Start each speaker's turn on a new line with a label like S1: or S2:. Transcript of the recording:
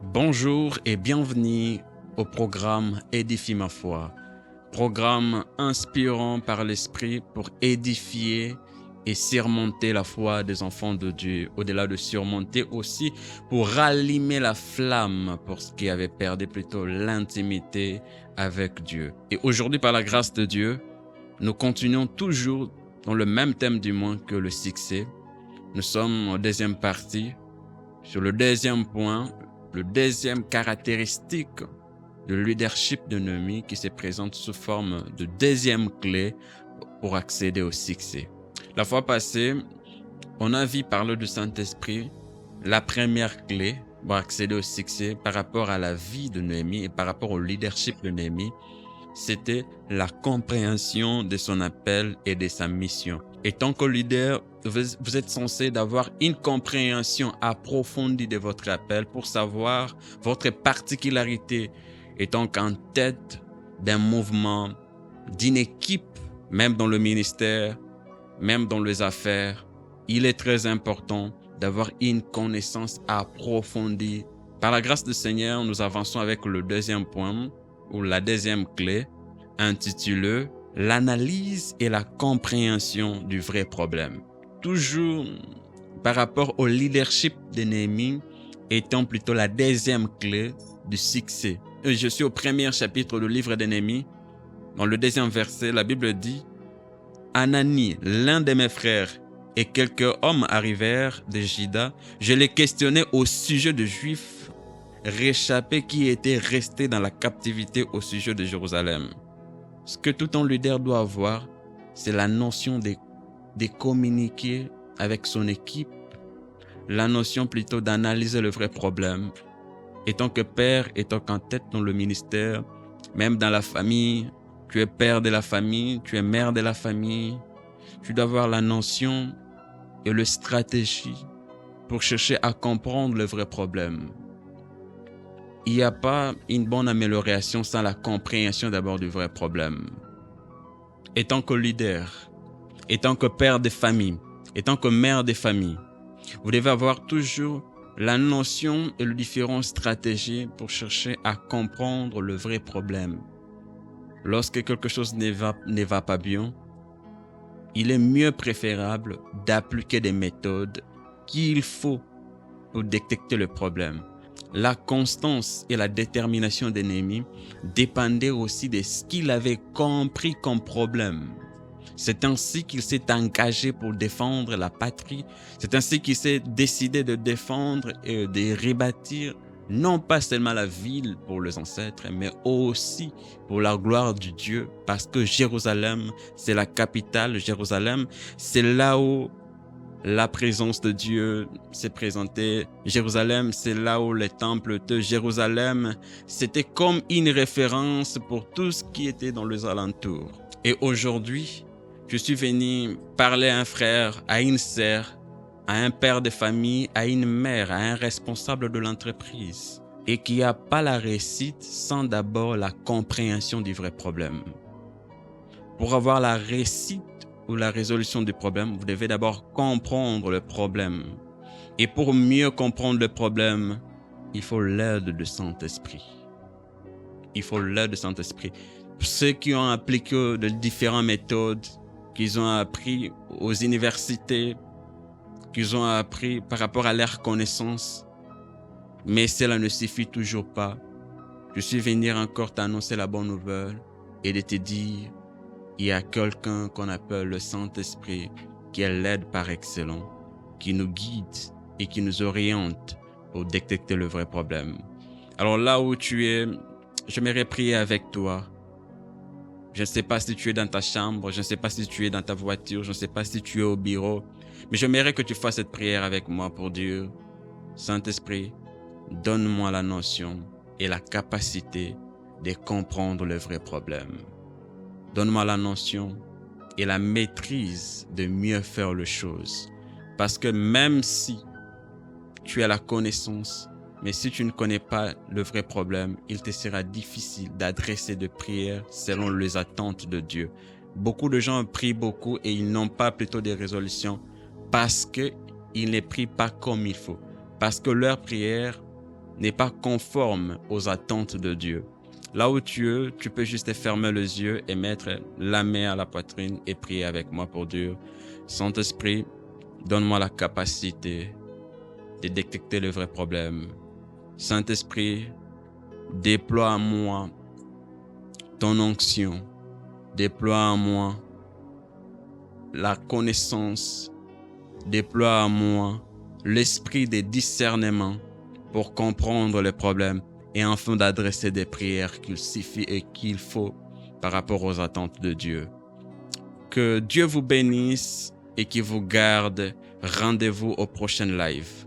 S1: Bonjour et bienvenue au programme Édifie ma foi, programme inspirant par l'Esprit pour édifier et surmonter la foi des enfants de Dieu. Au-delà de surmonter aussi, pour rallumer la flamme pour ce qui avait perdu plutôt l'intimité avec Dieu. Et aujourd'hui, par la grâce de Dieu, nous continuons toujours dans le même thème du moins que le succès. Nous sommes en deuxième partie, sur le deuxième point, le deuxième caractéristique de leadership de Néhémie qui se présente sous forme de deuxième clé pour accéder au succès. La fois passée, on a vu parler du Saint-Esprit, la première clé pour accéder au succès par rapport à la vie de Néhémie et par rapport au leadership de Néhémie, c'était la compréhension de son appel et de sa mission. Et tant que leader, vous êtes censé d'avoir une compréhension approfondie de votre appel pour savoir votre particularité étant qu'en tête d'un mouvement, d'une équipe, même dans le ministère, même dans les affaires. Il est très important d'avoir une connaissance approfondie. Par la grâce du Seigneur, nous avançons avec le deuxième point, ou la deuxième clé, intitulée « L'analyse et la compréhension du vrai problème ». Toujours par rapport au leadership de Néhémie étant plutôt la deuxième clé du succès. Et je suis au premier chapitre du livre de Néhémie. Dans le deuxième verset, la Bible dit « Anani, l'un de mes frères, et quelques hommes arrivèrent de Juda. Je les questionnais au sujet de Juifs réchappés qui étaient restés dans la captivité au sujet de Jérusalem. » Ce que tout un leader doit avoir, c'est la notion de communiquer avec son équipe, la notion plutôt d'analyser le vrai problème. Étant que père, étant qu'en tête dans le ministère, même dans la famille, tu es père de la famille, tu es mère de la famille, tu dois avoir la notion et la stratégie pour chercher à comprendre le vrai problème. Il n'y a pas une bonne amélioration sans la compréhension d'abord du vrai problème. Étant que leader, étant que père de famille, étant que mère de famille, vous devez avoir toujours la notion et les différentes stratégies pour chercher à comprendre le vrai problème. Lorsque quelque chose ne va pas bien, il est mieux préférable d'appliquer des méthodes qu'il faut pour détecter le problème. La constance et la détermination de Néhémie dépendaient aussi de ce qu'il avait compris comme problème. C'est ainsi qu'il s'est engagé pour défendre la patrie. C'est ainsi qu'il s'est décidé de défendre et de rebâtir non pas seulement la ville pour les ancêtres, mais aussi pour la gloire du Dieu. Parce que Jérusalem, c'est la capitale. Jérusalem, c'est là où la présence de Dieu s'est présentée. Jérusalem, c'est là où les temples de Jérusalem, c'était comme une référence pour tout ce qui était dans les alentours. Et aujourd'hui, je suis venu parler à un frère, à une sœur, à un père de famille, à une mère, à un responsable de l'entreprise, et qui n'a pas la réussite sans d'abord la compréhension du vrai problème. Pour avoir la réussite ou la résolution du problème, vous devez d'abord comprendre le problème. Et pour mieux comprendre le problème, il faut l'aide du Saint-Esprit. Il faut l'aide du Saint-Esprit. Ceux qui ont appliqué de différentes méthodes, qu'ils ont appris aux universités, qu'ils ont appris par rapport à leur connaissance, mais cela ne suffit toujours pas. Je suis venu encore t'annoncer la bonne nouvelle et de te dire, il y a quelqu'un qu'on appelle le Saint-Esprit qui est l'aide par excellence, qui nous guide et qui nous oriente pour détecter le vrai problème. Alors là où tu es, j'aimerais prier avec toi. Je ne sais pas si tu es dans ta chambre, je ne sais pas si tu es dans ta voiture, je ne sais pas si tu es au bureau, mais j'aimerais que tu fasses cette prière avec moi pour dire, Saint-Esprit, donne-moi la notion et la capacité de comprendre le vrai problème. Donne-moi la notion et la maîtrise de mieux faire les choses. Parce que même si tu as la connaissance, mais si tu ne connais pas le vrai problème, il te sera difficile d'adresser des prières selon les attentes de Dieu. Beaucoup de gens prient beaucoup et ils n'ont pas plutôt des résolutions parce qu'ils ne prient pas comme il faut. Parce que leurs prières n'est pas conforme aux attentes de Dieu. Là où tu es, tu peux juste fermer les yeux et mettre la main à la poitrine et prier avec moi pour dire, Saint-Esprit, donne-moi la capacité de détecter le vrai problème. Saint-Esprit, déploie en moi ton onction. Déploie en moi la connaissance. Déploie en moi l'esprit de discernement pour comprendre les problèmes et enfin d'adresser des prières qu'il suffit et qu'il faut par rapport aux attentes de Dieu. Que Dieu vous bénisse et qu'il vous garde. Rendez-vous au prochain live.